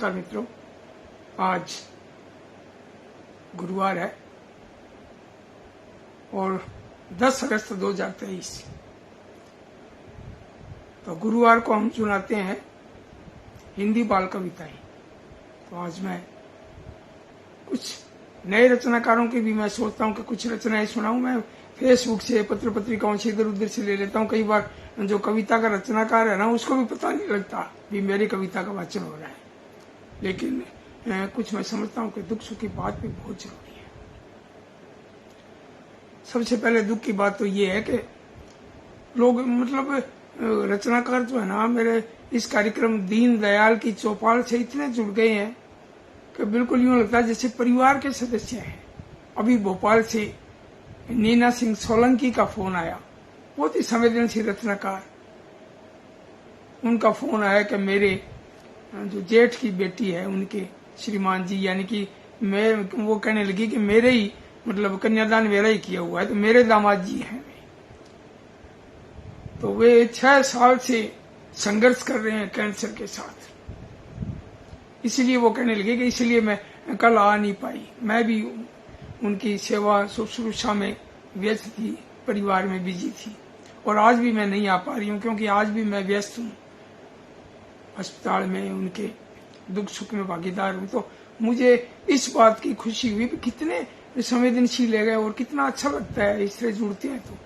नमस्कार मित्रों, आज गुरुवार है और 10 अगस्त 2023। तो गुरुवार को हम सुनाते हैं हिंदी बाल कविताएं। तो आज मैं कुछ नए रचनाकारों की भी मैं सोचता हूं कि कुछ रचनाएं सुनाऊं। मैं फेसबुक से, पत्र पत्रिकाओं से इधर उधर से ले लेता हूं। कई बार जो कविता का रचनाकार है ना, उसको भी पता नहीं लगता भी मेरी कविता का वाचन हो रहा है। लेकिन कुछ मैं समझता हूं कि दुख सुख की बात भी बहुत जरूरी है। सबसे पहले दुख की बात तो ये है कि लोग रचनाकार जो है ना, मेरे इस कार्यक्रम दीन दयाल की चौपाल से इतने जुड़ गए हैं कि बिल्कुल यूं लगता है जैसे परिवार के सदस्य हैं। अभी भोपाल से नीना सिंह सोलंकी का फोन आया, बहुत ही संवेदनशील रचनाकार। उनका फोन आया कि मेरे जो जेठ की बेटी है, उनके श्रीमान जी, यानी कि मैं, वो कहने लगी कि मेरे ही कन्यादान मेरा ही किया हुआ है, तो मेरे दामाद जी हैं। तो वे 6 साल से संघर्ष कर रहे हैं कैंसर के साथ। इसलिए वो कहने लगे कि इसलिए मैं कल आ नहीं पाई। मैं भी उनकी सेवा शुश्रूषा में व्यस्त थी, परिवार में बिजी थी, और आज भी मैं नहीं आ पा रही हूँ क्योंकि आज भी मैं व्यस्त हूँ अस्पताल में, उनके दुख सुख में भागीदार हूँ। तो मुझे इस बात की खुशी हुई कि कितने संवेदनशील है और कितना अच्छा लगता है इससे जुड़ते हैं। तो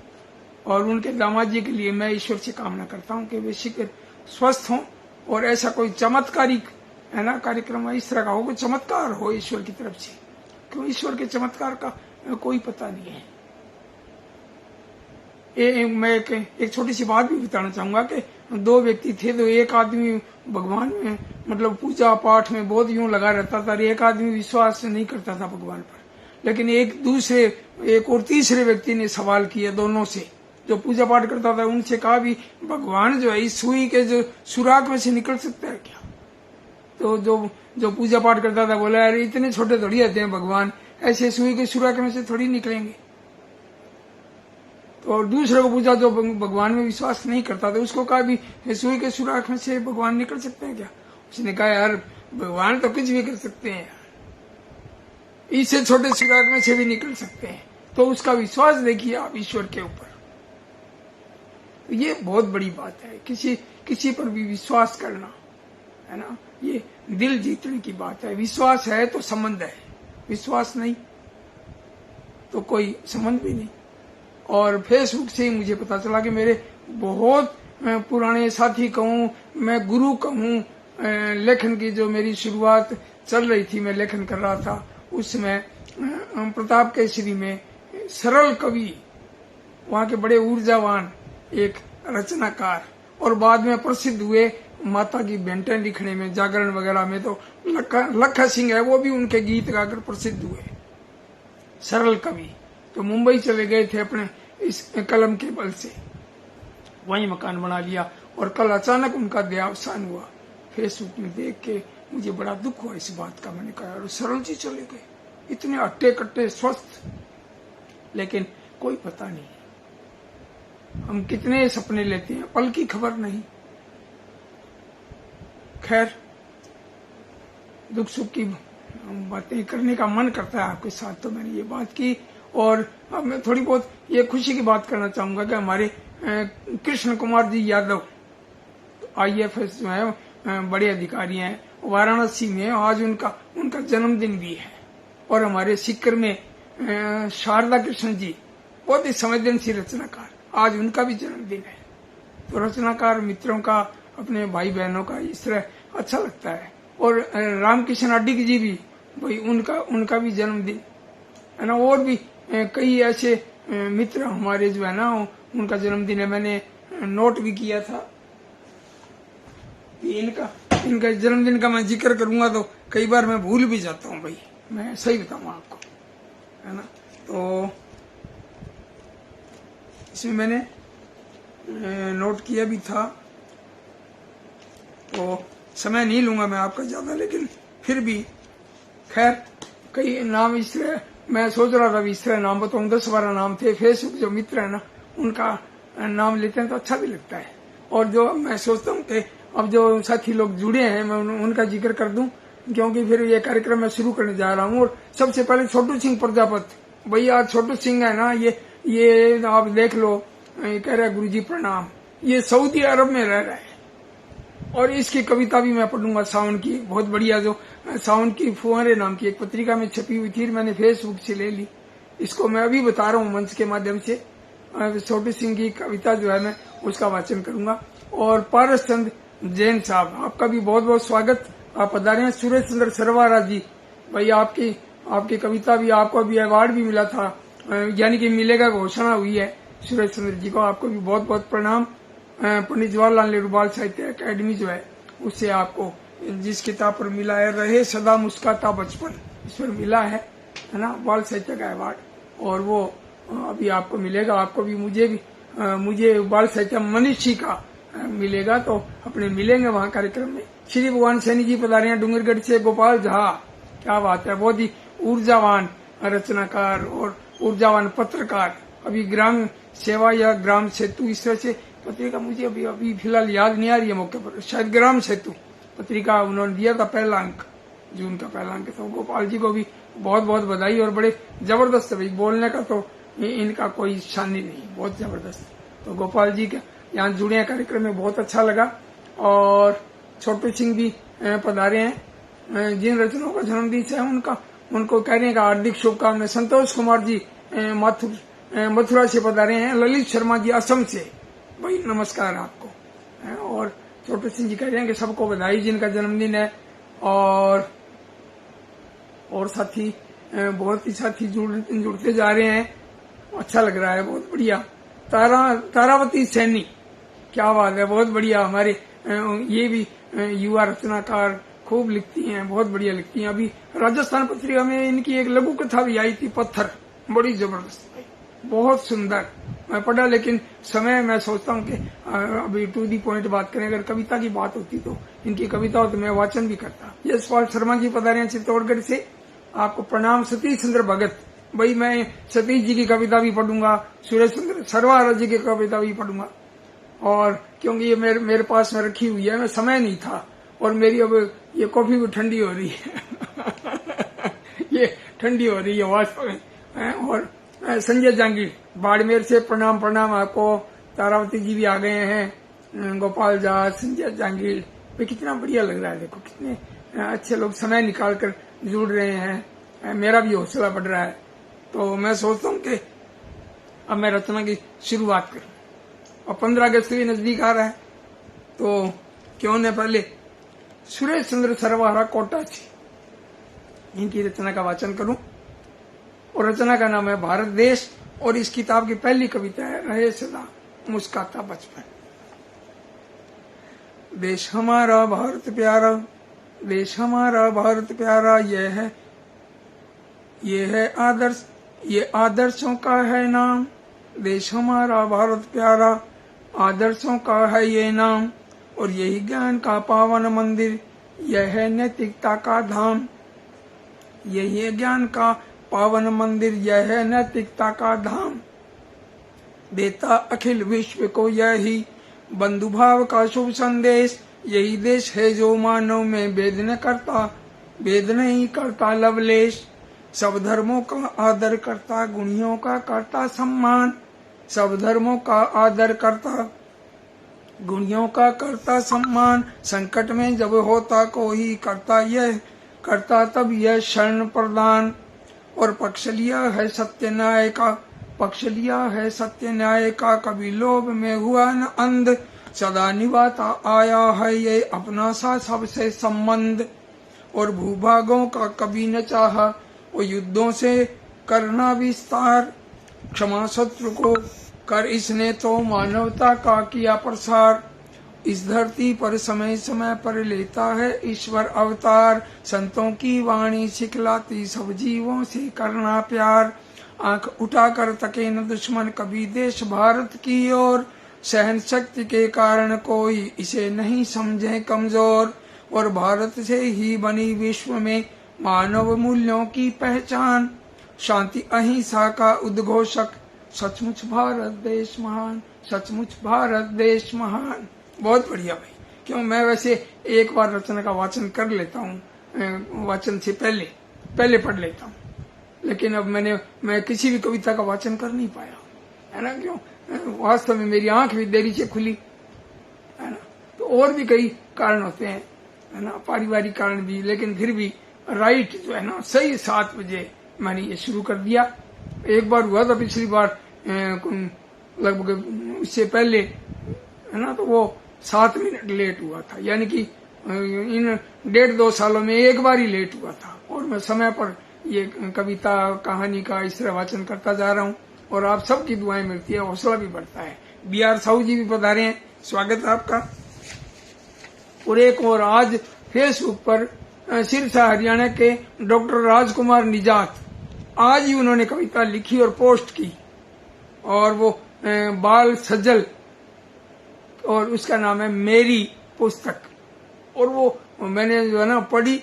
और उनके दामाद जी के लिए मैं ईश्वर से कामना करता हूँ कि वे शीघ्र स्वस्थ हों और ऐसा कोई चमत्कारिक है ना कार्यक्रम इस तरह का हो, कोई चमत्कार हो ईश्वर की तरफ से, क्यों ईश्वर के चमत्कार का कोई पता नहीं है। मैं एक छोटी सी बात भी बताना चाहूंगा कि 2 व्यक्ति थे। तो एक आदमी भगवान में पूजा पाठ में बहुत यूं लगा रहता था, एक आदमी विश्वास नहीं करता था भगवान पर। लेकिन एक और तीसरे व्यक्ति ने सवाल किया दोनों से, जो पूजा पाठ करता था, उनसे कहा भी भगवान जो है इस सुई के जो सुराख में से निकल सकता है क्या? तो जो पूजा पाठ करता था बोला, यार इतने छोटे थोड़ी होते हैं भगवान, ऐसे सुई के सुराख में से थोड़ी निकलेंगे। तो और दूसरे को पूछा जो भगवान में विश्वास नहीं करता था, उसको कहा भी सुई के सुराख में से भगवान निकल सकते हैं क्या? उसने कहा यार भगवान तो कुछ भी कर सकते हैं, इससे छोटे सुराख में से भी निकल सकते हैं। तो उसका विश्वास देखिए आप ईश्वर के ऊपर। तो ये बहुत बड़ी बात है, किसी पर भी विश्वास करना, है ना, ये दिल जीतने की बात है। विश्वास है तो संबंध है, विश्वास नहीं तो कोई संबंध भी नहीं। और फेसबुक से ही मुझे पता चला कि मेरे बहुत पुराने साथी कहूँ, मैं गुरु कहूँ, लेखन की जो मेरी शुरुआत चल रही थी, मैं लेखन कर रहा था, उसमें प्रताप केसरी में सरल कवि, वहाँ के बड़े ऊर्जावान एक रचनाकार, और बाद में प्रसिद्ध हुए माता की भेंटें लिखने में, जागरण वगैरह में। तो लखा सिंह है, वो भी उनके गीत गाकर प्रसिद्ध हुए, सरल कवि। तो मुंबई चले गए थे अपने इस कलम के बल से, वहीं मकान बना लिया, और कल अचानक उनका देहावसान हुआ। फेसबुक में देख के मुझे बड़ा दुख हुआ इस बात का। मैंने कहा यार सरल जी चले गए, इतने अट्टे कट्टे स्वस्थ, लेकिन कोई पता नहीं। हम कितने सपने लेते हैं, पल की खबर नहीं। खैर, दुख सुख की बातें करने का मन करता है आपके साथ, तो मैंने ये बात की। और अब मैं थोड़ी बहुत ये खुशी की बात करना चाहूंगा कि हमारे कृष्ण कुमार जी यादव IAFS जो है बड़े अधिकारी हैं, वाराणसी में आज उनका जन्मदिन भी है। और हमारे सीकर में शारदा कृष्ण जी, बहुत ही संवेदनशील रचनाकार, आज उनका भी जन्मदिन है। तो रचनाकार मित्रों का, अपने भाई बहनों का इस तरह अच्छा लगता है। और रामकिशन अड्डिक जी भी, भाई उनका भी जन्मदिन है ना। और भी कई ऐसे मित्र हमारे जो है ना, उनका जन्मदिन है। मैंने नोट भी किया था। इनका जन्मदिन का मैं जिक्र करूंगा तो कई बार मैं भूल भी जाता हूँ, भाई मैं सही बताऊँ आपको, है ना। तो इसमें मैंने नोट किया भी था, तो समय नहीं लूंगा मैं आपका ज्यादा, लेकिन फिर भी खैर कई नाम इस तरह मैं सोच रहा था, इस तरह नाम बताऊं, 10-12 नाम थे। फेसबुक जो मित्र है ना, उनका नाम लेते हैं तो अच्छा भी लगता है। और जो मैं सोचता हूँ कि अब जो साथी लोग जुड़े हैं, मैं उनका जिक्र कर दूं क्योंकि फिर ये कार्यक्रम मैं शुरू करने जा रहा हूँ। और सबसे पहले छोटू सिंह प्रजापति भैया, छोटू सिंह है ना, ये आप देख लो, कह रहा है गुरुजी प्रणाम। ये सऊदी अरब में रह रहा है और इसकी कविता भी मैं पढ़ूंगा सावन की, बहुत बढ़िया, जो सावन की फुहारे नाम की एक पत्रिका में छपी हुई थी, मैंने फेसबुक से ले ली। इसको मैं अभी बता रहा हूँ मंच के माध्यम से। छोटू सिंह की कविता जो है मैं उसका वाचन करूंगा। और पारस चंद जैन साहब, आपका भी बहुत बहुत स्वागत, आप पधारे हैं। सुरेश चंद्र सरवारा जी, भाई आपकी कविता भी, आपको भी अवार्ड भी मिला था, यानी कि मिलेगा, घोषणा हुई है सुरेश चंद्र जी को, आपको भी बहुत बहुत प्रणाम। पंडित जवाहरलाल नेहरू बाल साहित्य अकादमी जो है उससे आपको जिस किताब पर मिला है, रहे सदा मुस्काता बचपन, इस पर मिला है ना, बाल साहित्य का अवार्ड, और वो अभी आपको मिलेगा, आपको भी, मुझे बाल साहित्य मनीषी का मिलेगा, तो अपने मिलेंगे वहाँ कार्यक्रम में। श्री भगवान सैनी जी पधारे हैं डूंगरगढ़ से। गोपाल झा, क्या बात है, बहुत ही ऊर्जावान रचनाकार और ऊर्जावान पत्रकार। अभी ग्राम सेवा या ग्राम सेतु, इस तरह से पत्रिका मुझे अभी फिलहाल याद नहीं आ रही है मौके पर, शायद ग्राम सेतु पत्रिका उन्होंने दिया था पहला अंक, जून का पहला अंक। तो गोपाल जी को भी बहुत बहुत बधाई, और बड़े जबरदस्त है भाई, बोलने का तो इनका कोई शानी नहीं, बहुत जबरदस्त। तो गोपाल जी के यहाँ जुड़े हैं कार्यक्रम में, बहुत अच्छा लगा। और छोटू सिंह भी पधारे हैं, जिन रचनाओं का जन्मदिन है उनको कहने का हार्दिक शुभकामनाएं। संतोष कुमार जी मथुरा से पधारे हैं। ललित शर्मा जी असम से, भाई नमस्कार आपको। और छोटू सिंह जी कह रहे हैं कि सबको बधाई जिनका जन्मदिन है। और साथी, बहुत ही साथी जुड़ते जा रहे हैं, अच्छा लग रहा है, बहुत बढ़िया। तारावती सैनी, क्या बात है, बहुत बढ़िया। हमारे ये भी युवा रचनाकार, खूब लिखती हैं, बहुत बढ़िया लिखती हैं। अभी राजस्थान पत्रिका में इनकी एक लघु कथा भी आई थी, पत्थर, बड़ी जबरदस्त, बहुत सुंदर। मैं पढ़ा, लेकिन समय, मैं सोचता हूँ कि अभी टू दी पॉइंट बात करें, अगर कविता की बात होती तो इनकी कविता हो तो मैं वाचन भी करता। यशपाल शर्मा जी पधारे हैं चित्तौड़गढ़ से, आपको प्रणाम। सतीश चंद्र भगत, भाई मैं सतीश जी की कविता भी पढ़ूंगा, सुरेश चंद्र सरवारा जी की कविता भी पढ़ूंगा। और क्योंकि ये मेरे पास में रखी हुई है, मैं समय नहीं था, और मेरी अब ये कॉफी भी ठंडी हो रही है ये ठंडी हो रही है वास्तव में। और संजय जांगीर बाड़मेर से, प्रणाम आपको। तारावती जी भी आ गए हैं, गोपाल झा, संजय जांगीर, भाई कितना बढ़िया लग रहा है, देखो कितने अच्छे लोग समय निकाल कर जुड़ रहे हैं, मेरा भी हौसला बढ़ रहा है। तो मैं सोचता हूँ कि अब मैं रचना की शुरुआत करूँ, और 15 अगस्त भी नजदीक आ रहा है, तो क्यों न पहले सुरेश चंद्र सरवारा कोटा जी, इनकी रचना का वाचन करूं। और रचना का नाम है भारत देश, और इस किताब की पहली कविता है रहे सदा मुस्काता बचपन। देश हमारा भारत प्यारा, देश हमारा भारत प्यारा, ये है आदर्श, ये आदर्शों का है नाम। देश हमारा भारत प्यारा, आदर्शों का है ये नाम, और यही ज्ञान का पावन मंदिर, यह है नैतिकता का धाम। यही है ज्ञान का पावन मंदिर, यह है नैतिकता का धाम। देता अखिल विश्व को यही बंधु भाव का शुभ संदेश। यही देश है जो मानव में भेद नहीं करता लवलेश। सब धर्मों का आदर करता, गुणियों का करता सम्मान। सब धर्मों का आदर करता, गुणियों का करता सम्मान। संकट में जब होता कोई करता तब यह शरण प्रदान। और पक्ष लिया है सत्य न्याय का, कभी लोभ में हुआ न अंध। सदा निभाता आया है ये अपना सा सबसे संबंध। और भूभागों का कभी न चाहा वो युद्धों से करना विस्तार। क्षमा शत्रु को कर इसने तो मानवता का किया प्रसार। इस धरती पर समय समय पर लेता है ईश्वर अवतार। संतों की वाणी सिखलाती सब जीवों से करना प्यार। आंख उठाकर तके न दुश्मन कभी देश भारत की ओर। सहन शक्ति के कारण कोई इसे नहीं समझे कमजोर। और भारत से ही बनी विश्व में मानव मूल्यों की पहचान। शांति अहिंसा का उद्घोषक, सचमुच भारत देश महान, सचमुच भारत देश महान। बहुत बढ़िया भाई, क्यों मैं वैसे एक बार रचना का वाचन कर लेता हूँ, वाचन से पहले पढ़ लेता हूँ, लेकिन अब मैं किसी भी कविता का वाचन कर नहीं पाया, है ना। क्यों? वास्तव में मेरी आंख भी देरी से खुली, है ना। तो और भी कई कारण होते हैं, है ना, पारिवारिक कारण भी, लेकिन फिर भी राइट जो है ना सही 7 बजे मैंने ये शुरू कर दिया। एक बार हुआ था पिछली बार लगभग उससे पहले, है ना, तो वो 7 मिनट लेट हुआ था, यानी कि इन 1.5-2 सालों में एक बार ही लेट हुआ था। और मैं समय पर ये कविता कहानी का इस तरह वाचन करता जा रहा हूँ, और आप सबकी दुआएं मिलती है, हौसला भी बढ़ता है। BR साहू जी भी पधारे हैं, स्वागत है आपका। और एक और आज फेसबुक पर सिरसा हरियाणा के डॉक्टर राजकुमार निजात, आज ही उन्होंने कविता लिखी और पोस्ट की, और वो बाल सजल, और उसका नाम है मेरी पुस्तक। और वो मैंने जो है ना पढ़ी,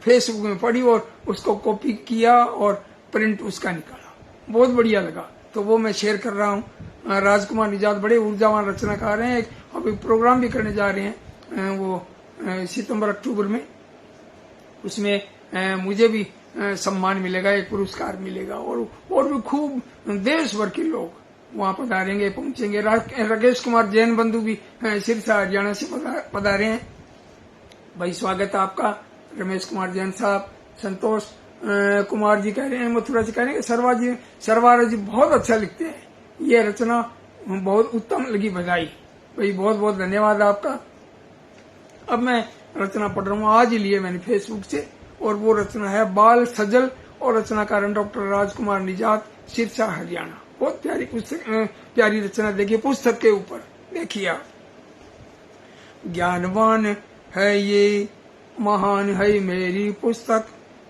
फेसबुक में पढ़ी और उसको कॉपी किया और प्रिंट उसका निकाला, बहुत बढ़िया लगा, तो वो मैं शेयर कर रहा हूँ। राजकुमार निजात बड़े ऊर्जावान रचनाकार हैं, अभी प्रोग्राम भी करने जा रहे हैं वो सितंबर-अक्टूबर में, उसमें मुझे भी सम्मान मिलेगा, एक पुरस्कार मिलेगा, और भी खूब देश भर के लोग वहां पधारेंगे, पहुंचेंगे। राकेश कुमार जैन बंधु भी सिरसा हरियाणा से पधारे हैं, भाई स्वागत है आपका। रमेश कुमार जैन साहब, संतोष कुमार जी कह रहे हैं, मथुरा जी कह रहे हैं सरवार जी बहुत अच्छा लिखते हैं, ये रचना बहुत उत्तम लगी, बधाई भाई, बहुत बहुत धन्यवाद आपका। अब मैं रचना पढ़ रहा हूँ, आज ही लिए मैंने फेसबुक से, और वो रचना है बाल सजल, और रचनाकार डॉक्टर राजकुमार निजात, सिरसा हरियाणा। बहुत प्यारी पुस्तक, प्यारी रचना। देखिए पुस्तक के ऊपर देखिए आप, ज्ञानवान है ये महान है मेरी पुस्तक,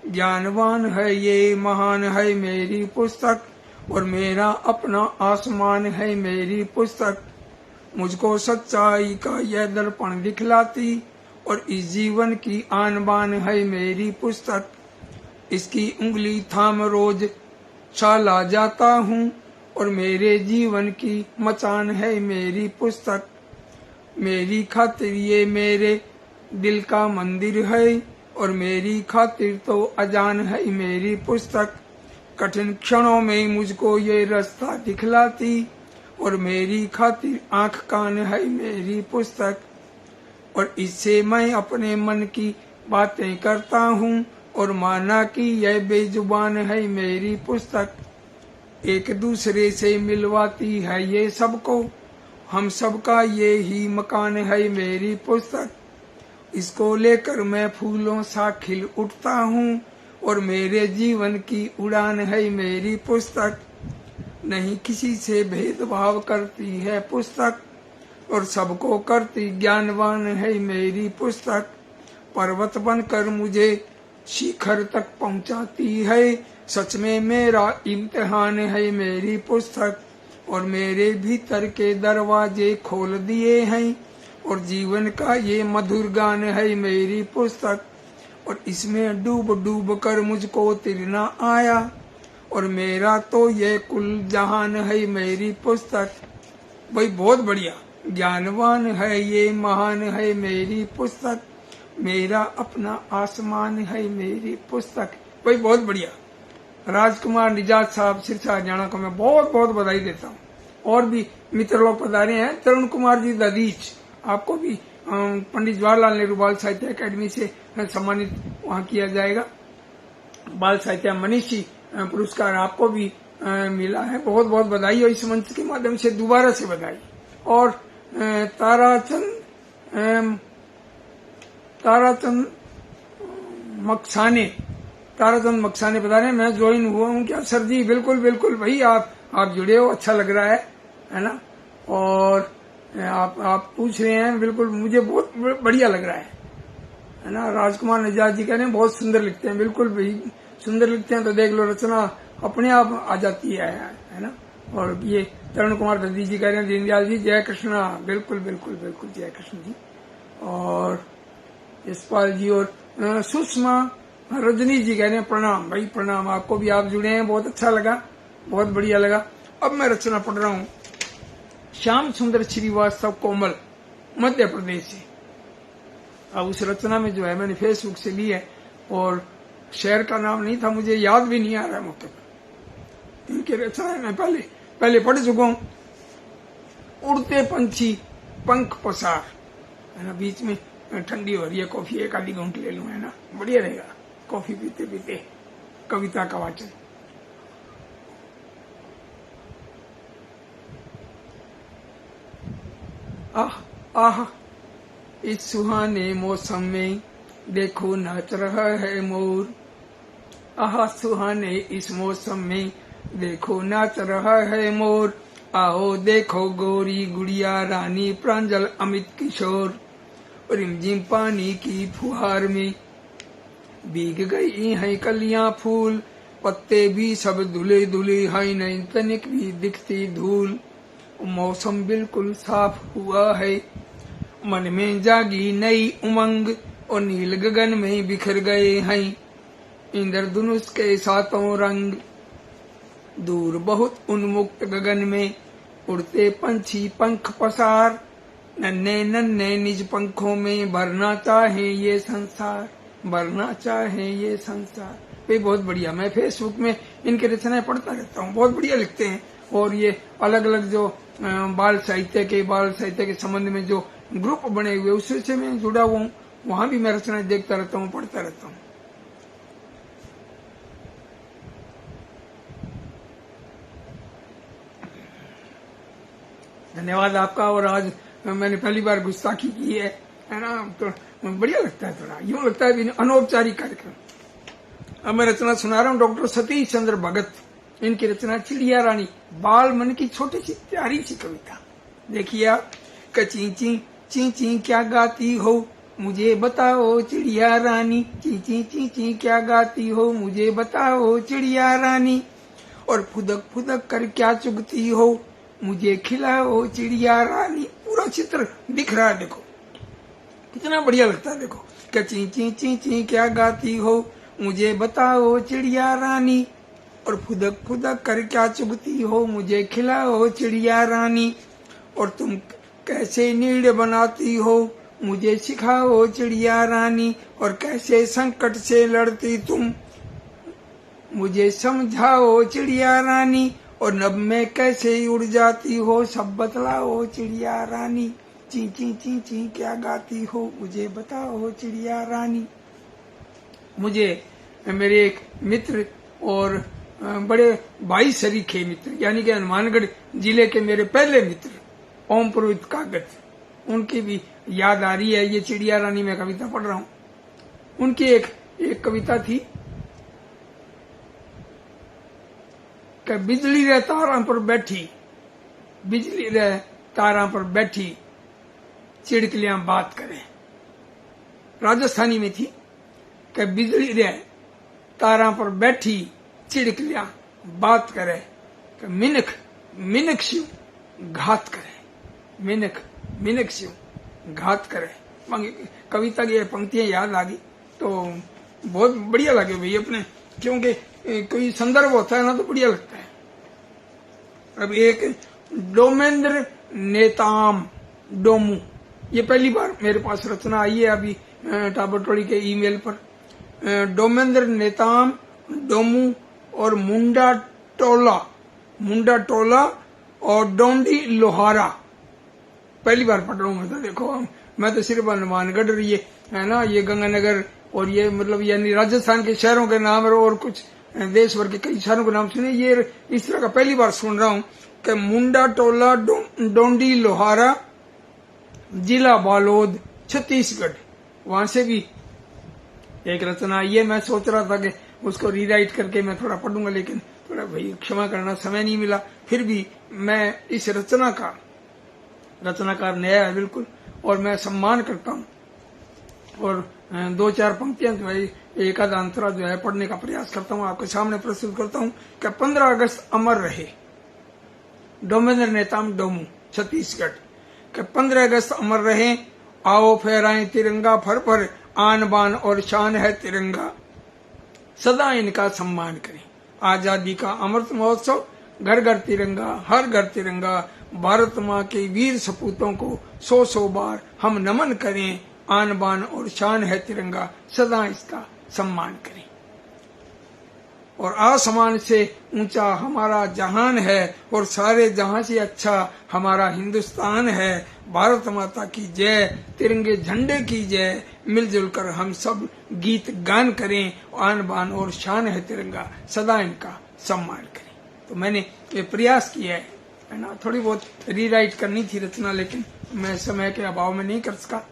ज्ञानवान है ये महान है मेरी पुस्तक, और मेरा अपना आसमान है मेरी पुस्तक, मुझको सच्चाई का यह दर्पण दिखलाती, और इस जीवन की आन बान है मेरी पुस्तक, इसकी उंगली थाम रोज चला जाता हूँ, और मेरे जीवन की मचान है मेरी पुस्तक, मेरी खातिर ये मेरे दिल का मंदिर है, और मेरी खातिर तो अजान है मेरी पुस्तक, कठिन क्षणों में मुझको ये रास्ता दिखलाती, और मेरी खातिर आंख कान है मेरी पुस्तक, और इससे मैं अपने मन की बातें करता हूँ, और माना कि यह बेजुबान है मेरी पुस्तक, एक दूसरे से मिलवाती है ये सबको, हम सबका ये ही मकान है मेरी पुस्तक, इसको लेकर मैं फूलों सा खिल उठता हूँ, और मेरे जीवन की उड़ान है मेरी पुस्तक, नहीं किसी से भेदभाव करती है पुस्तक, और सबको करती ज्ञानवान है मेरी पुस्तक, पर्वत बनकर मुझे शिखर तक पहुँचाती है, सच में मेरा इम्तिहान है मेरी पुस्तक, और मेरे भीतर के दरवाजे खोल दिए हैं, और जीवन का ये मधुर गान है मेरी पुस्तक, और इसमें डूब डूब कर मुझको तैरना आया, और मेरा तो ये कुल जहान है मेरी पुस्तक। भाई बहुत बढ़िया, ज्ञानवान है ये महान है मेरी पुस्तक, मेरा अपना आसमान है मेरी पुस्तक। भाई बहुत बढ़िया। राजकुमार निजात साहब सिरसा हरियाणा को मैं बहुत बहुत बधाई देता हूँ। और भी मित्र लोग पधारे हैं, तरुण कुमार जी ददीच, आपको भी पंडित जवाहरलाल नेहरू बाल साहित्य अकेडमी से सम्मानित वहाँ किया जाएगा। बाल साहित्य मनीषी पुरस्कार आपको भी मिला है, बहुत बहुत बधाई, और इस मंच के माध्यम से दोबारा से बधाई। और ताराचंद मक्साने बता रहे हैं, मैं ज्वाइन हुआ हूँ क्या सर जी? बिल्कुल बिल्कुल भाई, आप जुड़े हो, अच्छा लग रहा है ना। और आप पूछ रहे हैं, बिल्कुल मुझे बहुत बढ़िया लग रहा है ना। राजकुमार निजात जी कह रहे हैं बहुत सुंदर लिखते हैं, बिल्कुल भाई सुंदर लिखते हैं, तो देख लो रचना अपने आप आ जाती है ना। और ये तरुण कुमार दद्दी जी कह रहे हैं दीनदयाल जी जय कृष्णा, बिल्कुल बिल्कुल बिल्कुल जय कृष्ण जी। और यशपाल जी और सुषमा रजनी जी कह रहे हैं प्रणाम भाई प्रणाम, आपको भी, आप जुड़े हैं, बहुत अच्छा लगा, बहुत बढ़िया लगा। अब मैं रचना पढ़ रहा हूँ श्याम सुंदर श्रीवास्तव कोमल, मध्य प्रदेश से। अब उस रचना में जो है मैंने फेसबुक से ली है, और शहर का नाम नहीं था, मुझे याद भी नहीं आ रहा है मौके पर। इनकी रचनाएं मैं पहले पढ़ चुका हूँ। उड़ते पंछी पंख पसार, है ना, बीच में ठंडी हो रही है, कॉफी एक आधी घूंट ले लूं, है ना, बढ़िया रहेगा कॉफी पीते पीते कविता का वाचन। आह आह, इस सुहाने मौसम में देखो नाच रहा है मोर। आह, सुहाने इस मौसम में देखो नाच रहा है मोर। आओ देखो गोरी गुड़िया रानी प्रांजल अमित किशोर। रिमझिम पानी की फुहार में भीग गई हैं कलियां फूल। पत्ते भी सब धुले धुले हैं, नई तनिक भी दिखती धूल। मौसम बिल्कुल साफ हुआ है, मन में जागी नई उमंग। और नील गगन में बिखर गए हैं इंद्रधनुष के सातों रंग। दूर बहुत उन्मुक्त गगन में उड़ते पंछी पंख पसार। नन्हे नन्हे निज पंखों में भरना चाहे ये संसार, भरना चाहे ये संसार। ये बहुत बढ़िया, मैं फेसबुक में इनकी रचनाएं पढ़ता रहता हूँ, बहुत बढ़िया लिखते हैं। और ये अलग अलग जो बाल साहित्य के संबंध में जो ग्रुप बने हुए उससे मैं जुड़ा हुआ हूँ, वहां भी मैं रचनाएं देखता रहता हूँ, पढ़ता रहता हूँ। धन्यवाद आपका। और आज मैंने पहली बार गुस्ताखी की है ना, तो बढ़िया लगता है, थोड़ा यूं लगता है अनौपचारिक कार्यक्रम। अब मैं रचना सुना रहा हूँ डॉक्टर सतीश चंद्र भगत, इनकी रचना चिड़िया रानी। बाल मन की छोटी सी प्यारी सी कविता। देखिए आप, ची ची ची क्या गाती हो मुझे बताओ चिड़िया रानी। ची ची ची ची क्या गाती हो मुझे बताओ चिड़िया रानी। और फुदक फुदक कर क्या चुगती हो मुझे खिलाओ चिड़िया रानी। पूरा चित्र दिख रहा है, देखो कितना बढ़िया लगता है। देखो, क्या ची ची ची ची क्या गाती हो मुझे बताओ चिड़िया रानी। और फुदक फुदक कर क्या चुगती हो मुझे खिलाओ चिड़िया रानी। और तुम कैसे नीड़ बनाती हो मुझे सिखाओ चिड़िया रानी। और कैसे संकट से लड़ती तुम मुझे समझाओ चिड़िया रानी। और नभ में कैसे उड़ जाती हो सब बतलाओ चिड़िया रानी। ची ची ची ची क्या गाती हो मुझे बताओ चिड़िया रानी। मुझे मेरे एक मित्र और बड़े भाई शरीके मित्र, यानी कि हनुमानगढ़ जिले के मेरे पहले मित्र ओम पुरोहित कागत, उनकी भी याद आ रही है। ये चिड़िया रानी में कविता पढ़ रहा हूँ। उनकी एक कविता थी कि बिजली रे तारा पर बैठी, बिजली रे तारा पर बैठी चिड़कलियां बात करें। राजस्थानी में थी कि बिजली रे तारा पर बैठी चिड़कलियां बात करे। कि मिनख मिनख शिव घात करे, मिनख मिनख शिव घात करे। कविता की पंक्तियां याद आ गई तो बहुत बढ़िया लगे भाई अपने, क्योंकि कोई संदर्भ होता है ना तो बढ़िया लगता है। अब एक डोमेंद्र नेताम डोमू, ये पहली बार मेरे पास रचना आई है अभी टाबरटोली के ईमेल पर। डोमेंद्र नेताम डोमू और मुंडा टोला और डोंडी लोहारा, पहली बार पढ़ रहा हूँ मैं तो। देखो मैं तो सिर्फ हनुमानगढ़ रही है ना, ये गंगानगर और ये मतलब यानी राजस्थान के शहरों के नाम और कुछ देश भर के कई शहरों के नाम सुने, ये इस तरह का पहली बार सुन रहा हूँ कि मुंडा टोला डोंडी लोहारा जिला बालोद छत्तीसगढ़। वहां से भी एक रचना आई है। मैं सोच रहा था कि उसको रीराइट करके मैं थोड़ा पढ़ूंगा, लेकिन थोड़ा भाई क्षमा करना समय नहीं मिला। फिर भी मैं इस रचनाकार नया है बिल्कुल, और मैं सम्मान करता हूँ। और दो चार पंक्तियां जो है एक आध अंतरा जो है पढ़ने का प्रयास करता हूँ, आपके सामने प्रस्तुत करता हूँ कि 15 अगस्त अमर रहे। डोमेंद्र नेताम डोमू छत्तीसगढ़ कि 15 अगस्त अमर रहे। आओ फहराएं तिरंगा फर पर, आन बान और शान है तिरंगा, सदा इनका सम्मान करें। आजादी का अमृत महोत्सव, घर घर तिरंगा हर घर तिरंगा। भारत माँ के वीर सपूतों को 100 बार हम नमन करें। आन बान और शान है तिरंगा, सदा इसका सम्मान करें। और आसमान से ऊंचा हमारा जहान है और सारे जहां से अच्छा हमारा हिंदुस्तान है। भारत माता की जय, तिरंगे झंडे की जय। मिलजुल कर हम सब गीत गान करें, आन बान और शान है तिरंगा, सदा इनका सम्मान करें। तो मैंने ये प्रयास किया है ना। थोड़ी बहुत रीराइट करनी थी रचना, लेकिन मैं समय के अभाव में नहीं कर सका,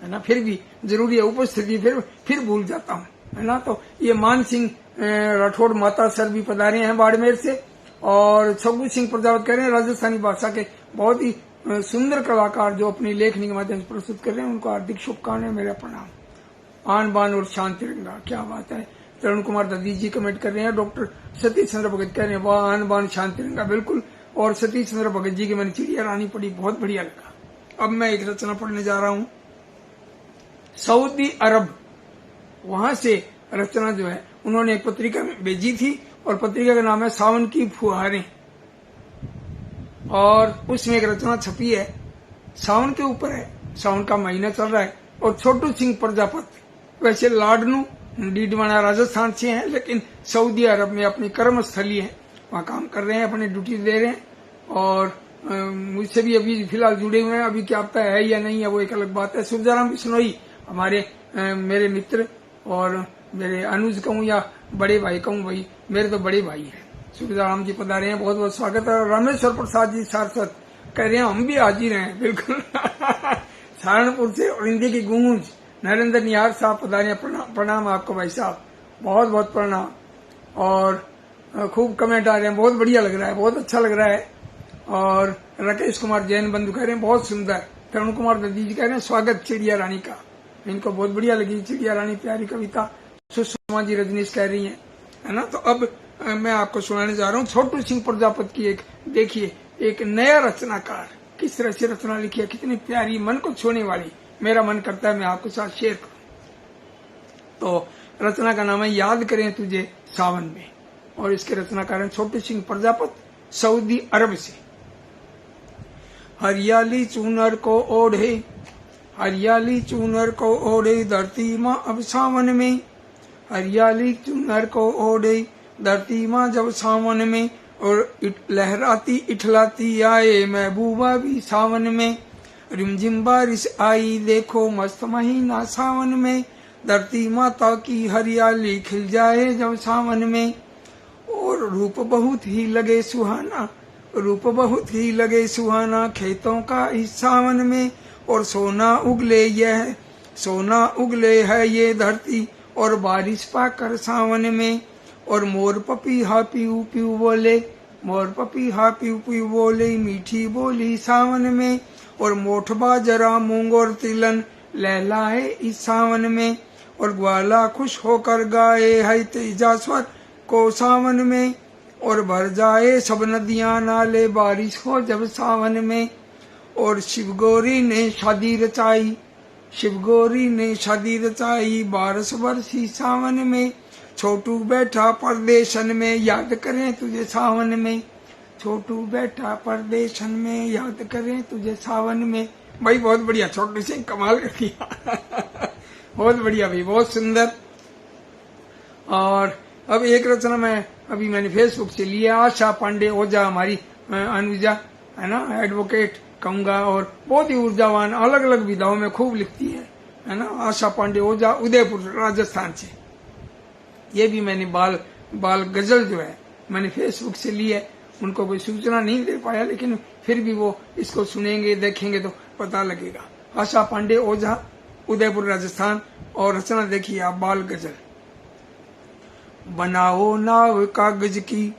है ना। फिर भी जरूरी है उपस्थिति, फिर भूल जाता हूँ, है ना। तो ये मान सिंह राठौड़ माता सर भी पधारे हैं बाड़मेर से, और छगू सिंह प्रजापत कह रहे हैं राजस्थानी भाषा के बहुत ही सुंदर कलाकार जो अपनी लेखनी के माध्यम से प्रस्तुत कर रहे हैं, उनको हार्दिक शुभकामनाएं, मेरा प्रणाम। आन बान और शान तिरंगा, क्या बात है। तरुण कुमार दत्ती जी कमेंट कर रहे हैं। डॉक्टर सतीश चंद्र भगत कह रहे हैं वाह, आन बान शान तिरंगा, बिल्कुल। और सतीश चंद्र भगत जी की मैंने चिड़िया रानी पढ़ी, बहुत बढ़िया लगा। अब मैं एक रचना पढ़ने जा रहा हूँ। सऊदी अरब, वहां से रचना जो है उन्होंने एक पत्रिका में भेजी थी, और पत्रिका का नाम है सावन की फुहारें, और उसमें एक रचना छपी है, सावन के ऊपर है, सावन का महीना चल रहा है। और छोटू सिंह प्रजापति वैसे लाडनू डीडवाना राजस्थान से हैं, लेकिन सऊदी अरब में अपनी कर्मस्थली है, वहां काम कर रहे हैं, अपनी ड्यूटी दे रहे हैं। और मुझसे भी अभी फिलहाल जुड़े हुए हैं। अभी क्या पता है या नहीं है, वो एक अलग बात है। सुरजाराम बिश्नोई हमारे मेरे मित्र, और मेरे अनुज कहूँ या बड़े भाई कहूँ, भाई मेरे तो बड़े भाई हैं। सुरजाराम जी पधारे हैं, बहुत बहुत स्वागत है। रामेश्वर प्रसाद जी सारस्वत कह रहे हैं हम भी हाजिर हैं, बिल्कुल। सहारनपुर से और हिंदी की गूंज नरेंद्र निहार साहब पधारे, प्रणाम आपको भाई साहब, बहुत बहुत प्रणाम। और खूब कमेंट आ रहे हैं, बहुत बढ़िया लग रहा है, बहुत अच्छा लग रहा है। और राकेश कुमार जैन बंधु कह रहे हैं बहुत सुंदर। तरुण कुमार दत्ती जी कह रहे हैं स्वागत चिड़िया रानी का, इनको बहुत बढ़िया लगी चिड़िया रानी, प्यारी कविता। सुषमा जी रजनीश कह रही है ना। तो अब मैं आपको सुनाने जा रहा हूँ छोटू सिंह प्रजापत की एक, देखिए एक नया रचनाकार किस तरह से रचना लिखी है, कितनी प्यारी, मन को छूने वाली। मेरा मन करता है मैं आपके साथ शेयर करूं। तो रचना का नाम है याद करें तुझे सावन में, और इसके रचनाकार हैं छोटू सिंह प्रजापत, सऊदी अरब से। हरियाली चूनर को ओढ़े, हरियाली चूनर को ओढ़े धरती माँ अब सावन में, हरियाली चूनर को ओढ़े धरती माँ जब सावन में, और लहराती इठलाती आए महबूबा भी सावन में। रिमझिम बारिश आई देखो मस्त महीना सावन में, धरती माता की हरियाली खिल जाए जब सावन में। और रूप बहुत ही लगे सुहाना, रूप बहुत ही लगे सुहाना खेतों का इस सावन में। और सोना उगले यह, सोना उगले है ये धरती, और बारिश पाकर सावन में। और मोर पपीहा पीऊ पीऊ बोले, मोर पपीहा पीऊ पीऊ बोले मीठी बोली सावन में। और मोठ बाजरा मूंग और तिलन लहलाए इस सावन में। और ग्वाला खुश होकर गाए है तेजा स्वर को सावन में। और भर जाए सब नदियां नाले बारिश हो जब सावन में। और शिवगौरी ने शादी रचाई, शिवगौरी ने शादी रचाई 12 वर्षी सावन में। छोटू बैठा परदेशन में याद करें तुझे सावन में, छोटू बैठा परदेशन में याद करें तुझे सावन में। भाई बहुत बढ़िया, छोटू सिंह कमाल कर दिया। बहुत बढ़िया भाई, बहुत सुंदर। और अब एक रचना मैंने फेसबुक से लिया, आशा पांडे ओझा, हमारी अनुजा है ना, एडवोकेट कहूंगा, और बहुत ही ऊर्जावान, अलग अलग विधाओं में खूब लिखती है ना। आशा पांडे ओझा उदयपुर राजस्थान से। ये भी मैंने बाल गजल जो है मैंने फेसबुक से ली है, उनको कोई सूचना नहीं दे पाया, लेकिन फिर भी वो इसको सुनेंगे देखेंगे तो पता लगेगा। आशा पांडे ओझा उदयपुर राजस्थान। और रचना देखिए आप, बाल गजल। बनाओ नाव कागज की,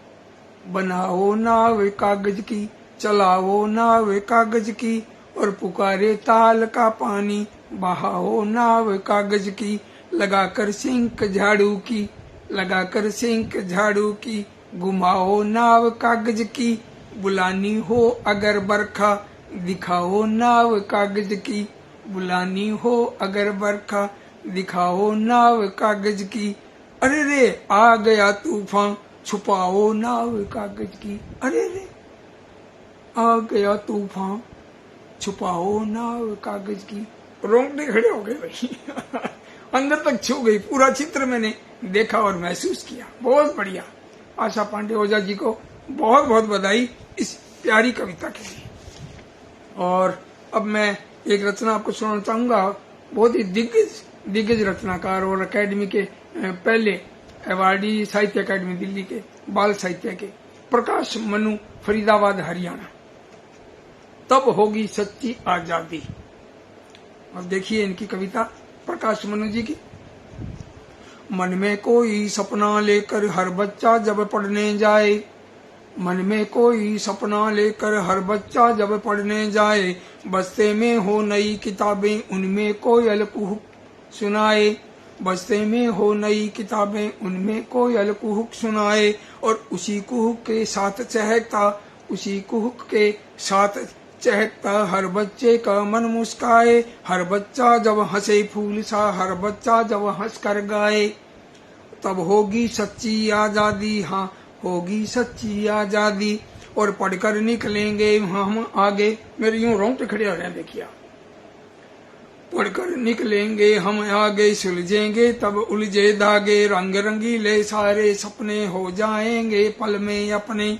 बनाओ नाव कागज की, चलाओ नाव कागज की। और पुकारे ताल का पानी, बहाओ नाव कागज की। लगाकर सिंक झाड़ू की, लगाकर सिंक झाड़ू की। घुमाओ नाव कागज की, बुलानी हो अगर बरखा। दिखाओ नाव कागज की, बुलानी हो अगर बरखा। दिखाओ नाव कागज की। अरे रे आ गया तूफान, छुपाओ नाव कागज की। अरे रे आ गया तूफान, छुपाओ नाव कागज की। रोंगटे खड़े हो गए भाई अंदर तक छू गई, पूरा चित्र मैंने देखा और महसूस किया। बहुत बढ़िया। आशा पांडे ओझा जी को बहुत बहुत बधाई इस प्यारी कविता के लिए। और अब मैं एक रचना आपको सुनाना चाहूंगा। बहुत ही दिग्गज रचनाकार और अकेडमी के पहले अवार्डी, साहित्य अकेडमी दिल्ली के बाल साहित्य के, प्रकाश मनु, फरीदाबाद हरियाणा। तब होगी सच्ची आजादी। अब देखिए इनकी कविता प्रकाश मनु जी की। मन में कोई सपना लेकर हर बच्चा जब पढ़ने जाए, मन में कोई सपना लेकर हर बच्चा जब पढ़ने जाए, बस्ते में हो नई किताबें उनमें कोयल कुहुक सुनाए, बस्ते में हो नई किताबें उनमें कोयल कुहुक सुनाए, और उसी कुहुक के साथ चहकता, उसी कुहुक के साथ चहकता हर बच्चे का मन मुस्काए, हर बच्चा जब हंसे फूल सा, हर बच्चा जब हंस कर गाए, तब होगी सच्ची आजादी, हाँ होगी सच्ची आजादी, और पढ़कर निकलेंगे हम आगे। मेरे यूं रोंगटे खड़े हो रहे हैं, देखिए। पढ़कर निकलेंगे हम आगे, सुलझेंगे तब उलझे धागे, रंग रंगीले सारे सपने हो जाएंगे पल में अपने,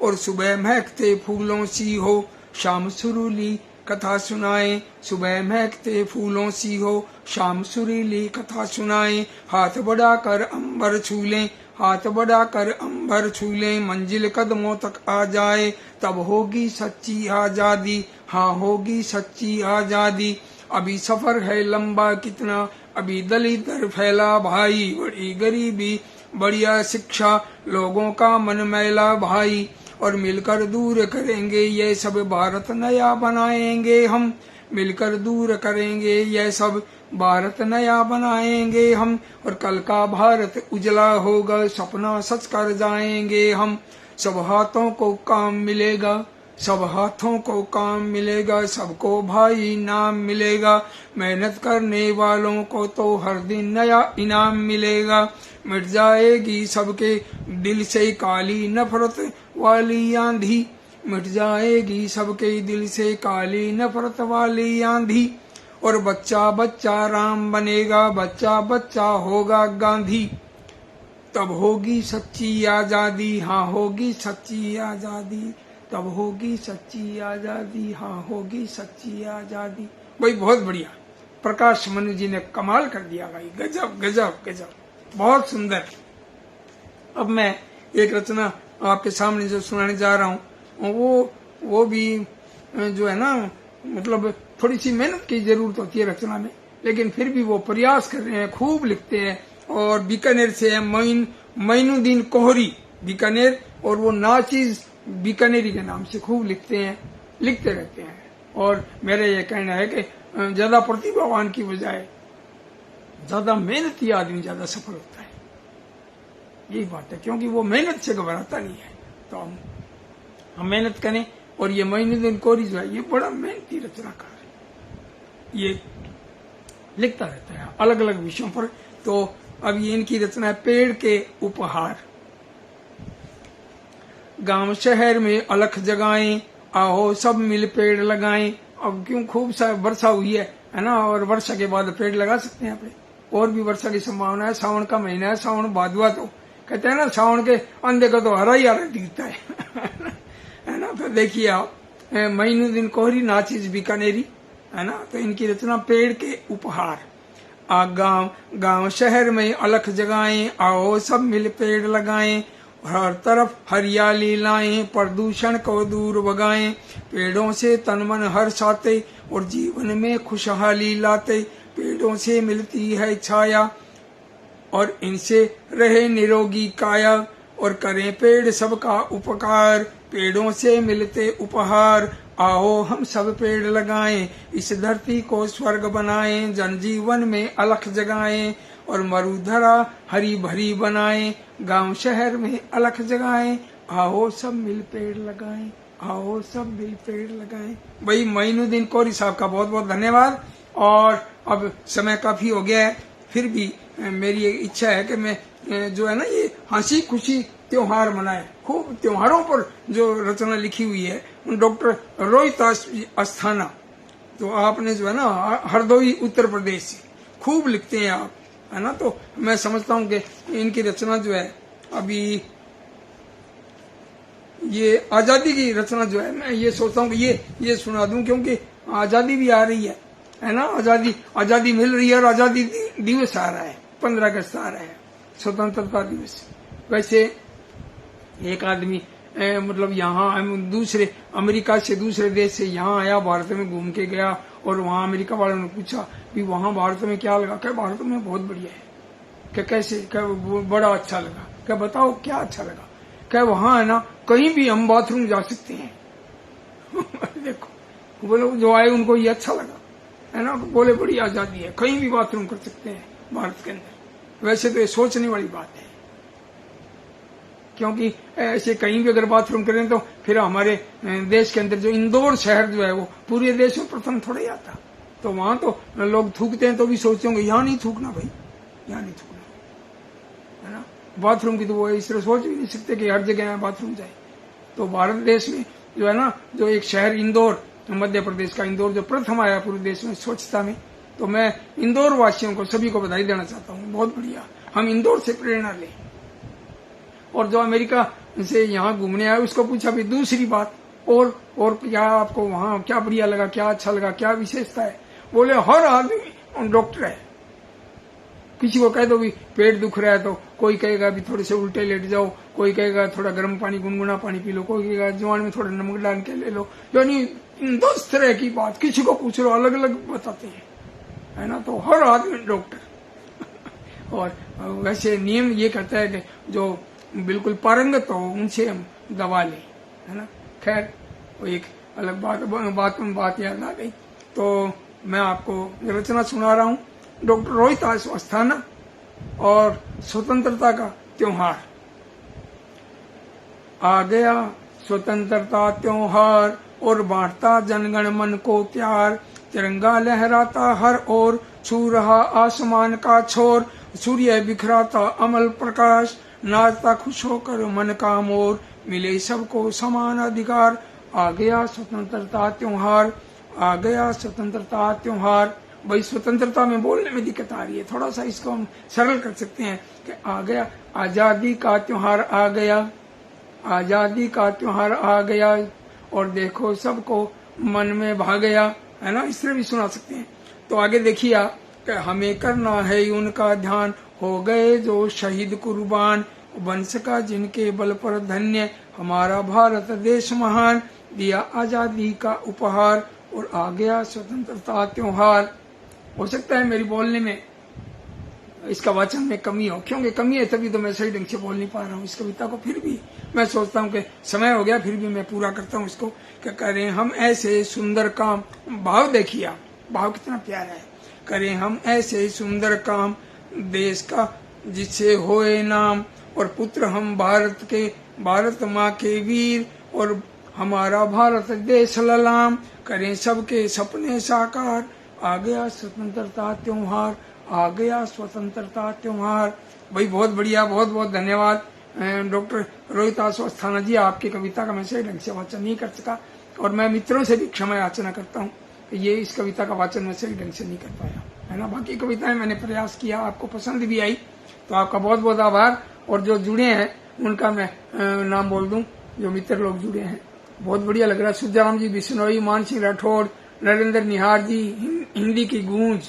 और सुबह महकते फूलों सी हो, शाम सुरीली कथा सुनाए, सुबह महकते फूलों सी हो, शाम सुरीली कथा सुनाए, हाथ बढ़ाकर अंबर छू लें, हाथ बढ़ाकर अंबर छू लें, मंजिल कदमों तक आ जाए, तब होगी सच्ची आजादी, हाँ होगी सच्ची आजादी। अभी सफर है लंबा कितना, अभी दलिदर फैला भाई, बड़ी गरीबी बढ़िया शिक्षा, लोगों का मन मैला भाई, और मिलकर दूर करेंगे ये सब, भारत नया बनाएंगे हम, मिलकर दूर करेंगे ये सब, भारत नया बनाएंगे हम, और कल का भारत उजला होगा, सपना सच कर जाएंगे हम, सब हाथों को काम मिलेगा, सब हाथों को काम मिलेगा, सबको भाई नाम मिलेगा, मेहनत करने वालों को तो हर दिन नया इनाम मिलेगा, मिट जाएगी सबके दिल से काली नफरत वाली आंधी, मिट जाएगी सबके दिल से काली नफरत वाली आंधी, और बच्चा बच्चा राम बनेगा, बच्चा बच्चा होगा गांधी, तब होगी सच्ची आजादी, हाँ होगी सच्ची आजादी, तब होगी सच्ची आजादी, हाँ होगी सच्ची आजादी। भाई बहुत बढ़िया, प्रकाश मनु जी ने कमाल कर दिया भाई, गजब गजब गजब, बहुत सुंदर। अब मैं एक रचना आपके सामने जो सुनाने जा रहा हूँ, वो भी जो है ना, मतलब थोड़ी सी मेहनत की जरूरत होती है रचना में, लेकिन फिर भी वो प्रयास कर रहे हैं, खूब लिखते हैं। और बीकानेर से है मोइनुद्दीन कोहरी, बीकानेर, और वो नाचीज बीकानेरी के नाम से खूब लिखते हैं, लिखते रहते हैं। और मेरा ये कहना है कि ज्यादा प्रतिभावान की बजाय ज्यादा मेहनती आदमी ज्यादा सफल होता है, यही बात है, क्योंकि वो मेहनत से घबराता नहीं है। तो हम मेहनत करें। और ये मोइनुद्दीन कोहरी जो है, ये बड़ा मेहनती रचनाकार है, ये लिखता रहता है अलग अलग विषयों पर। तो अब ये इनकी रचना है, पेड़ के उपहार। गांव शहर में अलख जगाएं, आओ सब मिल पेड़ लगाएं। अब क्यों खूब सा वर्षा हुई है ना, और वर्षा के बाद पेड़ लगा सकते हैं अपने, और भी वर्षा की संभावना है। सावन का महीना है, सावन भादवा, तो कहते हैं ना सावन के अंधे का तो हरा ही हरा दिखता है ना। तो देखिए आप, मोइनुद्दीन कोहरी, नाचीज बीकानेरी, है ना। तो इनकी रचना पेड़ के उपहार। गांव शहर में अलख जगाएं, आओ सब मिल पेड़ लगाएं, हर तरफ हरियाली लाएं, प्रदूषण को दूर भगाएं, पेड़ों से तन मन हर्षाते और जीवन में खुशहाली लाते, पेड़ों से मिलती है छाया और इनसे रहे निरोगी काया, और करें पेड़ सबका उपकार, पेड़ों से मिलते उपहार, आओ हम सब पेड़ लगाएं, इस धरती को स्वर्ग बनाएं, जनजीवन में अलख जगाएं और मरुधरा हरी भरी बनाएं, गांव शहर में अलख जगाएं, आओ सब मिल पेड़ लगाएं, आओ सब मिल पेड़ लगाएं। भाई मोइनुद्दीन कोहरी साहब का बहुत बहुत धन्यवाद। और अब समय काफी हो गया है, फिर भी मेरी एक इच्छा है कि मैं जो है ना, ये हंसी खुशी त्योहार मनाए। खूब त्योहारों पर जो रचना लिखी हुई है, डॉक्टर रोहित अस्थाना, तो आपने जो है ना हरदोई उत्तर प्रदेश से खूब लिखते हैं आप, है ना। तो मैं समझता हूँ कि इनकी रचना जो है अभी ये आजादी की रचना जो है, मैं ये सोचता हूँ कि ये सुना दूं, क्योंकि आजादी भी आ रही है ना। आजादी मिल रही है और आजादी दिवस आ रहा है, 15 अगस्त आ रहा है, स्वतंत्रता दिवस। वैसे एक आदमी मतलब यहाँ दूसरे अमेरिका से दूसरे देश से यहाँ आया, भारत में घूम के गया, और वहाँ अमेरिका वालों ने पूछा कि वहाँ भारत में क्या लगा? क्या भारत में बहुत बढ़िया है। क्या कैसे? क्या बड़ा अच्छा लगा। क्या बताओ क्या अच्छा लगा? क्या वहाँ है ना कहीं भी हम बाथरूम जा सकते हैं। देखो बोले जो आए उनको ये अच्छा लगा, है ना। बोले बड़ी आजादी है, कहीं भी बाथरूम कर सकते हैं भारत के अंदर। वैसे तो ये सोचने वाली बात है, क्योंकि ऐसे कहीं भी अगर बाथरूम करें तो फिर हमारे देश के अंदर जो इंदौर शहर जो है वो पूरे देश में प्रथम थोड़ा ही आता। तो वहां तो लोग थूकते हैं तो भी सोचते होंगे यहाँ नहीं थूकना भाई, यहाँ नहीं थूकना, है ना। बाथरूम की तो वो इस तरह सोच भी नहीं सकते कि हर जगह बाथरूम जाए। तो भारत देश में जो है ना, जो एक शहर इंदौर, मध्य प्रदेश का इंदौर जो प्रथम आया पूरे देश में स्वच्छता में, तो मैं इंदौर वासियों को सभी को बधाई देना चाहता हूँ। बहुत बढ़िया, हम इंदौर से प्रेरणा लें। और जो अमेरिका से यहाँ घूमने आया उसको पूछा भी दूसरी बात, और क्या आपको वहाँ क्या बढ़िया लगा, क्या अच्छा लगा, क्या विशेषता है? बोले हर आदमी डॉक्टर है। किसी को कह दो भी पेट दुख रहा है तो कोई कहेगा भी थोड़े से उल्टे लेट जाओ, कोई कहेगा थोड़ा गर्म पानी गुनगुना पानी पी लो, कोई कहेगा जवान में थोड़ा नमक डाल के ले लो। यानी 10 तरह की बात किसी को पूछ लो, अलग अलग बताते हैं, है ना। तो हर आदमी डॉक्टर। और वैसे नियम ये कहता है कि जो बिल्कुल पारंगत हो उनसे हम दवा लें, है ना। खैर वो एक अलग बात याद आ गई, तो मैं आपको रचना सुना रहा हूँ। डॉक्टर रोहिदास अस्थाना और स्वतंत्रता का त्योहार। आ गया स्वतंत्रता त्योहार और बांटता जनगण मन को प्यार, तिरंगा लहराता हर ओर, छू रहा आसमान का छोर, सूर्य बिखराता अमल प्रकाश, नाचता खुश होकर मन का मोर, मिले सबको समान अधिकार। आ गया स्वतंत्रता त्योहार, आ गया स्वतंत्रता त्योहार। भाई स्वतंत्रता में बोलने में दिक्कत आ रही है, थोड़ा सा इसको हम सरल कर सकते हैं कि आ गया आजादी का त्योहार आ गया, आजादी का त्योहार आ गया, और देखो सबको मन में भा गया, है ना। इस तरह भी सुना सकते हैं। तो आगे देखिए आप कि हमें करना है उनका ध्यान, हो गए जो शहीद कुर्बान, बन सका जिनके बल पर धन्य हमारा भारत देश महान, दिया आजादी का उपहार और आ गया स्वतंत्रता त्योहार। हो सकता है मेरी बोलने में इसका वाचन में कमी हो, क्योंकि कमी है तभी तो मैं सही ढंग से बोल नहीं पा रहा हूँ इस कविता को। फिर भी मैं सोचता हूँ कि समय हो गया, फिर भी मैं पूरा करता हूँ इसको। क्या करें हम ऐसे सुंदर काम, भाव देखिए आप, भाव कितना प्यारा है। करें हम ऐसे सुंदर काम देश का जिससे होए नाम, और पुत्र हम भारत के, भारत माँ के वीर, और हमारा भारत देश ललाम, करें सबके सपने साकार। आ गया स्वतंत्रता त्योहार, आ गया स्वतंत्रता त्योहार। भाई बहुत बढ़िया, बहुत बहुत धन्यवाद डॉक्टर रोहिदास अस्थाना जी। आपकी कविता का मैं सही ढंग से वाचन नहीं कर सका, और मैं मित्रों से भी क्षमा याचना करता हूँ कि ये इस कविता का वाचन मैं सही ढंग से नहीं कर पाया, है ना। बाकी कविताएं मैंने प्रयास किया, आपको पसंद भी आई, तो आपका बहुत बहुत आभार। और जो जुड़े हैं उनका मैं नाम बोल दूं, जो मित्र लोग जुड़े हैं, बहुत बढ़िया लग रहा है। सुजाम जी बिश्नोई, मान सिंह राठौड़, नरेंद्र निहार जी, हिंदी की गूंज,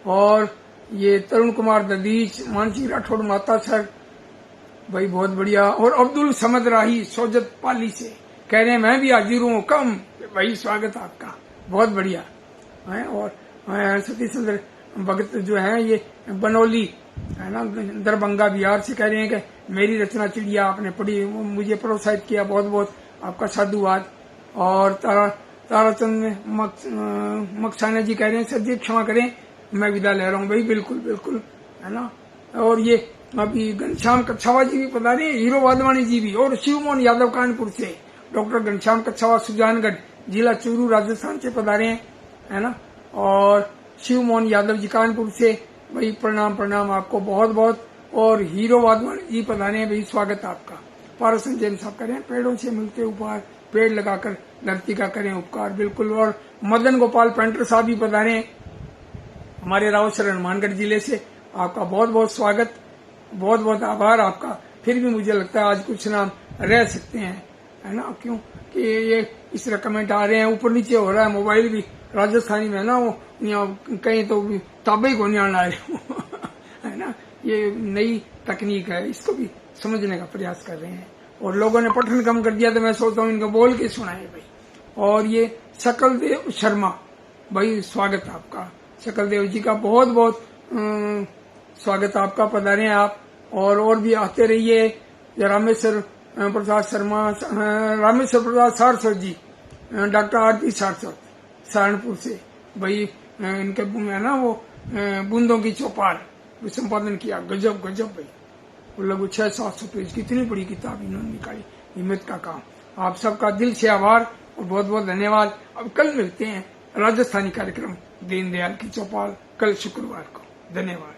और ये तरुण कुमार ददीच, मान सिंह राठौड़ माता सर, भाई बहुत बढ़िया। और अब्दुल समद राही सोजत पाली से कह रहे हैं मैं भी हाजिर हूँ कम, भाई स्वागत आपका, बहुत बढ़िया है। और सतीश चंद्र भगत जो है ये बनौली, है ना, दरभंगा बिहार से कह रहे हैं कि मेरी रचना चिड़िया आपने पढ़ी, मुझे प्रोत्साहित किया, बहुत बहुत आपका साधुवाद। और ताराचंद मकसाना जी कह रहे हैं सर जी क्षमा करें मैं विदा ले रहा हूँ। भाई बिल्कुल बिल्कुल, है ना। और ये अभी घनश्याम कच्छावा जी भी पधारे, हीरो वाधवानी जी भी, और शिवमोहन यादव कानपुर से, डॉक्टर घनश्याम कच्छावा सुजानगढ़ जिला चूरू राजस्थान से पधारे हैं, है ना। और शिवमोहन यादव जी कानपुर से, भाई प्रणाम प्रणाम आपको बहुत बहुत। और हीरो वाधवानी जी पधारे हैं, भाई स्वागत आपका। पारसन जैन साहब करें पेड़ों से मिलते उपहार, पेड़ लगाकर धरती का करें उपकार। बिल्कुल। और मदन गोपाल पेंटर साहब भी पधारे हैं हमारे रावतसर हनुमानगढ़ जिले से। आपका बहुत बहुत स्वागत, बहुत बहुत आभार आपका। फिर भी मुझे लगता है आज कुछ नाम रह सकते हैं, है ना, क्यों कि ये इस तरह कमेंट आ रहे हैं, ऊपर नीचे हो रहा है। मोबाइल भी राजस्थानी में है ना, वो कहीं तो ताबे को नहीं आना है ना। ये नई तकनीक है, इसको भी समझने का प्रयास कर रहे हैं। और लोगों ने पठन कम कर दिया तो मैं सोचता हूँ इनको बोल के सुनाए भाई। और ये सकल देव शर्मा भाई, स्वागत आपका। सकल देव जी का बहुत बहुत स्वागत आपका, पधारे हैं आप। और भी आते रहिए। रामेश्वर प्रसाद शर्मा, रामेश्वर प्रसाद सारस्वत जी, डॉक्टर आरती सारस्वत सहारनपुर से भाई, इनके है ना वो बूंदों की चौपाल संपादन किया। गजब गजब भाई, वो लगभग 600-700 पेज की इतनी बड़ी किताब इन्होंने निकाली। हिम्मत का काम। आप सबका दिल से आभार और बहुत बहुत धन्यवाद। अब कल मिलते हैं राजस्थानी कार्यक्रम दीनदयाल की चौपाल, कल शुक्रवार को। धन्यवाद।